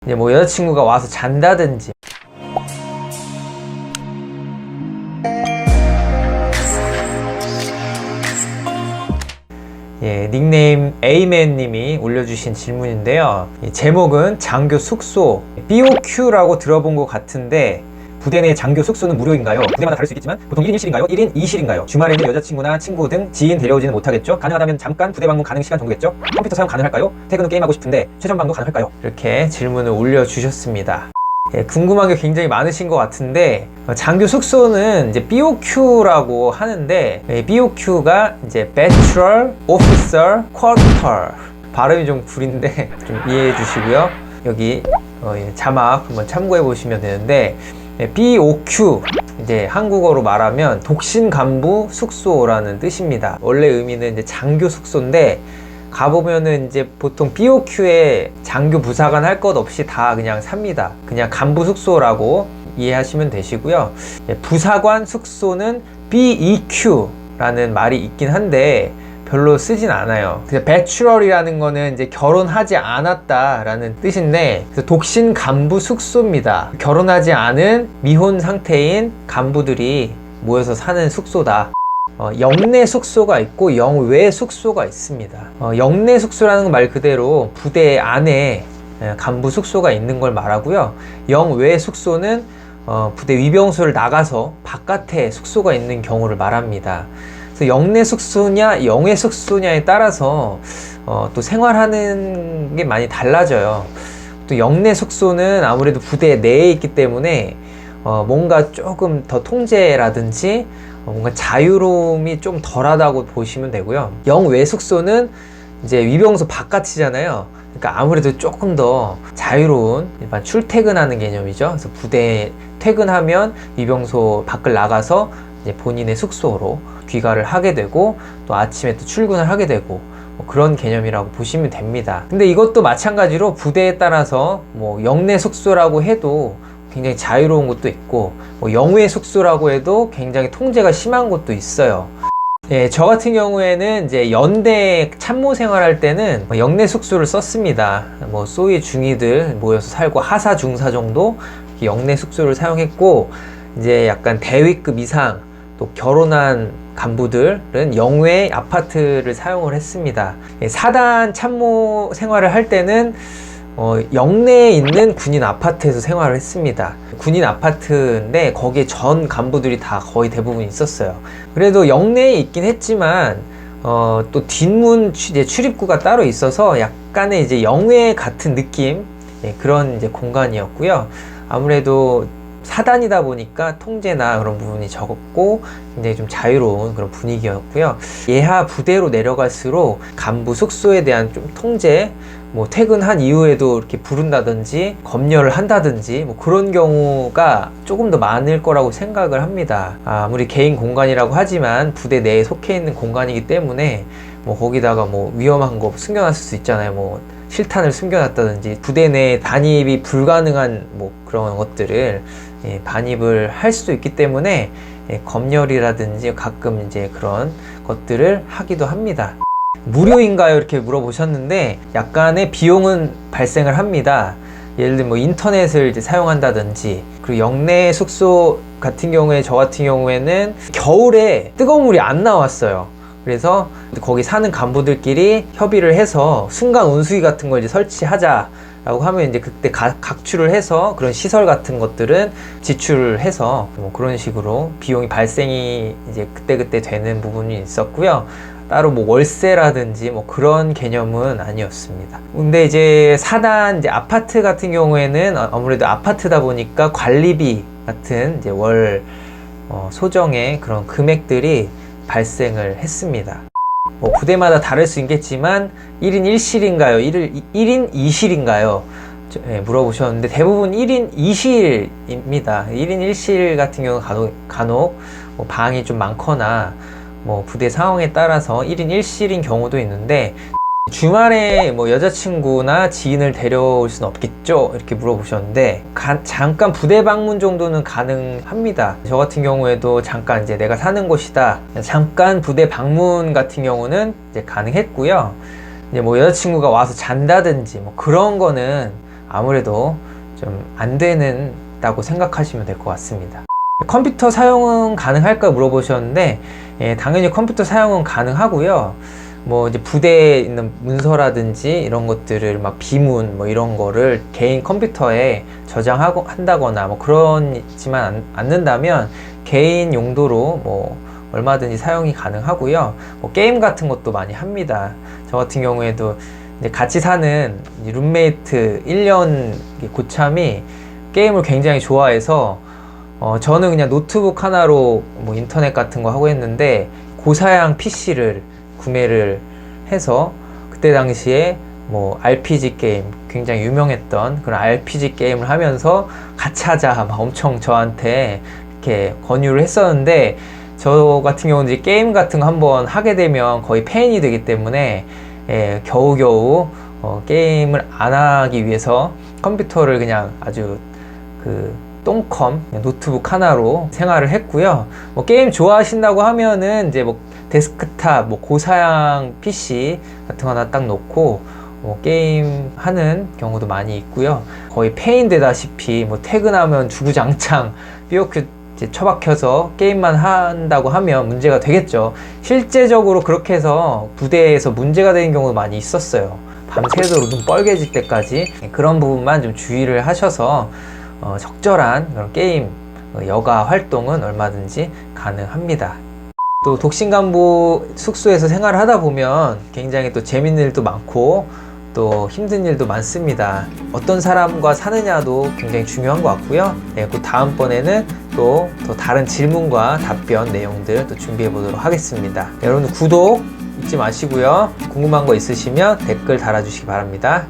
이제 뭐 여자친구가 와서 잔다든지, 닉네임 A맨님이 올려주신 질문인데요. 제목은 장교 숙소, BOQ라고 들어본 것 같은데 부대 내 장교 숙소는 무료인가요? 부대마다 다를 수 있겠지만 보통 1인 1실인가요? 1인 2실인가요? 주말에는 여자친구나 친구 등 지인 데려오지는 못하겠죠? 가능하다면 잠깐 부대 방문 가능 시간 정도겠죠? 컴퓨터 사용 가능할까요? 퇴근 후 게임하고 싶은데 최전방도 가능할까요? 이렇게 질문을 올려주셨습니다. 궁금한 게 굉장히 많으신 것 같은데, 장교 숙소는 이제 BOQ라고 하는데, BOQ가 이제 Bachelor Officer Quarter, 발음이 좀 구린데 좀 이해해 주시고요. 여기 자막 한번 참고해 보시면 되는데, BOQ 이제 한국어로 말하면 독신 간부 숙소라는 뜻입니다. 원래 의미는 이제 장교 숙소인데, 가보면은 이제 보통 BOQ에 장교 부사관 할 것 없이 다 그냥 삽니다. 그냥 간부 숙소라고 이해하시면 되시고요. 부사관 숙소는 BEQ라는 말이 있긴 한데 별로 쓰진 않아요. 그래서 배추럴이라는 거는 이제 결혼하지 않았다라는 뜻인데, 그래서 독신 간부 숙소입니다. 결혼하지 않은 미혼 상태인 간부들이 모여서 사는 숙소다. 영내 숙소가 있고 영외 숙소가 있습니다. 영내 숙소라는 말 그대로 부대 안에 간부 숙소가 있는 걸 말하고요. 영외 숙소는 부대 위병소를 나가서 바깥에 숙소가 있는 경우를 말합니다. 그래서 영내 숙소냐 영외 숙소냐에 따라서 또 생활하는 게 많이 달라져요. 또 영내 숙소는 아무래도 부대 내에 있기 때문에 뭔가 조금 더 통제라든지 뭔가 자유로움이 좀 덜하다고 보시면 되고요. 영외 숙소는 이제 위병소 바깥이잖아요. 그러니까 아무래도 조금 더 자유로운 일반 출퇴근하는 개념이죠. 그래서 부대 퇴근하면 위병소 밖을 나가서 이제 본인의 숙소로 귀가를 하게 되고, 또 아침에 또 출근을 하게 되고, 뭐 그런 개념이라고 보시면 됩니다. 근데 이것도 마찬가지로 부대에 따라서 뭐 영내 숙소라고 해도 굉장히 자유로운 곳도 있고, 뭐 영외 숙소라고 해도 굉장히 통제가 심한 곳도 있어요. 저 같은 경우에는 이제 연대 참모 생활할 때는 영내 숙소를 썼습니다. 뭐 소위 중위들 모여서 살고 하사 중사 정도 영내 숙소를 사용했고, 이제 약간 대위급 이상 또 결혼한 간부들은 영외 아파트를 사용을 했습니다. 사단 참모 생활을 할 때는 영내에 있는 군인 아파트에서 생활을 했습니다. 군인 아파트인데 거기에 전 간부들이 다 거의 대부분 있었어요. 그래도 영내에 있긴 했지만 또 뒷문 이제 출입구가 따로 있어서 약간의 이제 영외 같은 느낌, 그런 이제 공간이었고요. 아무래도 사단이다 보니까 통제나 그런 부분이 적었고 굉장히 좀 자유로운 그런 분위기였고요. 예하 부대로 내려갈수록 간부 숙소에 대한 좀 통제, 뭐 퇴근한 이후에도 이렇게 부른다든지 검열을 한다든지 뭐 그런 경우가 조금 더 많을 거라고 생각을 합니다. 아무리 개인 공간이라고 하지만 부대 내에 속해 있는 공간이기 때문에 뭐 거기다가 뭐 위험한 거 숨겨놨을 수 있잖아요. 뭐 실탄을 숨겨놨다든지 부대 내에 반입이 불가능한 뭐 그런 것들을 반입을 할 수도 있기 때문에 검열이라든지 가끔 이제 그런 것들을 하기도 합니다. 무료인가요? 이렇게 물어보셨는데 약간의 비용은 발생을 합니다. 예를 들면 뭐 인터넷을 이제 사용한다든지, 그리고 영내 숙소 같은 경우에 저 같은 경우에는 겨울에 뜨거운 물이 안 나왔어요. 그래서 거기 사는 간부들끼리 협의를 해서 순간 온수기 같은 걸 이제 설치하자 라고 하면 이제 그때 각출을 해서 그런 시설 같은 것들은 지출을 해서 뭐 그런 식으로 비용이 발생이 이제 그때그때 되는 부분이 있었고요. 따로 뭐 월세라든지 뭐 그런 개념은 아니었습니다. 근데 이제 사단 이제 아파트 같은 경우에는 아무래도 아파트다 보니까 관리비 같은 이제 월 소정의 그런 금액들이 발생을 했습니다. 뭐 부대마다 다를 수 있겠지만 1인 1실인가요? 1인 2실인가요? 물어보셨는데 대부분 1인 2실입니다. 1인 1실 같은 경우는 간혹 뭐 방이 좀 많거나 뭐 부대 상황에 따라서 1인 1실인 경우도 있는데, 주말에 뭐 여자친구나 지인을 데려올 수는 없겠죠? 이렇게 물어보셨는데 잠깐 부대 방문 정도는 가능합니다. 저 같은 경우에도 잠깐 이제 내가 사는 곳이다, 잠깐 부대 방문 같은 경우는 이제 가능했고요. 이제 뭐 여자친구가 와서 잔다든지 뭐 그런 거는 아무래도 좀 안 되는다고 생각하시면 될 것 같습니다. 컴퓨터 사용은 가능할까 물어보셨는데, 당연히 컴퓨터 사용은 가능하고요. 뭐 이제 부대에 있는 문서라든지 이런 것들을 막 비문 뭐 이런 거를 개인 컴퓨터에 저장하고 한다거나 뭐 그렇지만 않는다면 개인 용도로 뭐 얼마든지 사용이 가능하고요. 뭐 게임 같은 것도 많이 합니다. 저 같은 경우에도 이제 같이 사는 룸메이트 1년 고참이 게임을 굉장히 좋아해서 저는 그냥 노트북 하나로 뭐 인터넷 같은 거 하고 했는데 고사양 PC를 구매를 해서 그때 당시에 뭐 RPG 게임 굉장히 유명했던 그런 RPG 게임을 하면서 같이 하자 막 엄청 저한테 이렇게 권유를 했었는데, 저 같은 경우는 이제 게임 같은 거 한번 하게 되면 거의 페인이 되기 때문에 겨우겨우 게임을 안 하기 위해서 컴퓨터를 그냥 아주 그 똥컴 노트북 하나로 생활을 했고요. 뭐 게임 좋아하신다고 하면은 이제 뭐 데스크탑 뭐 고사양 PC 같은 거 하나 딱 놓고 뭐 게임 하는 경우도 많이 있고요. 거의 페인 되다시피 뭐 퇴근하면 주구장창 삐오큐 이제 처박혀서 게임만 한다고 하면 문제가 되겠죠. 실제적으로 그렇게 해서 부대에서 문제가 되는 경우도 많이 있었어요. 밤새도록 눈 빨개질 때까지. 그런 부분만 좀 주의를 하셔서 적절한 그런 게임 여가 활동은 얼마든지 가능합니다. 또 독신간부 숙소에서 생활을 하다 보면 굉장히 또 재밌는 일도 많고 또 힘든 일도 많습니다. 어떤 사람과 사느냐도 굉장히 중요한 것 같고요. 그 다음번에는 또 다른 질문과 답변 내용들 또 준비해 보도록 하겠습니다. 여러분들 구독 잊지 마시고요. 궁금한 거 있으시면 댓글 달아주시기 바랍니다.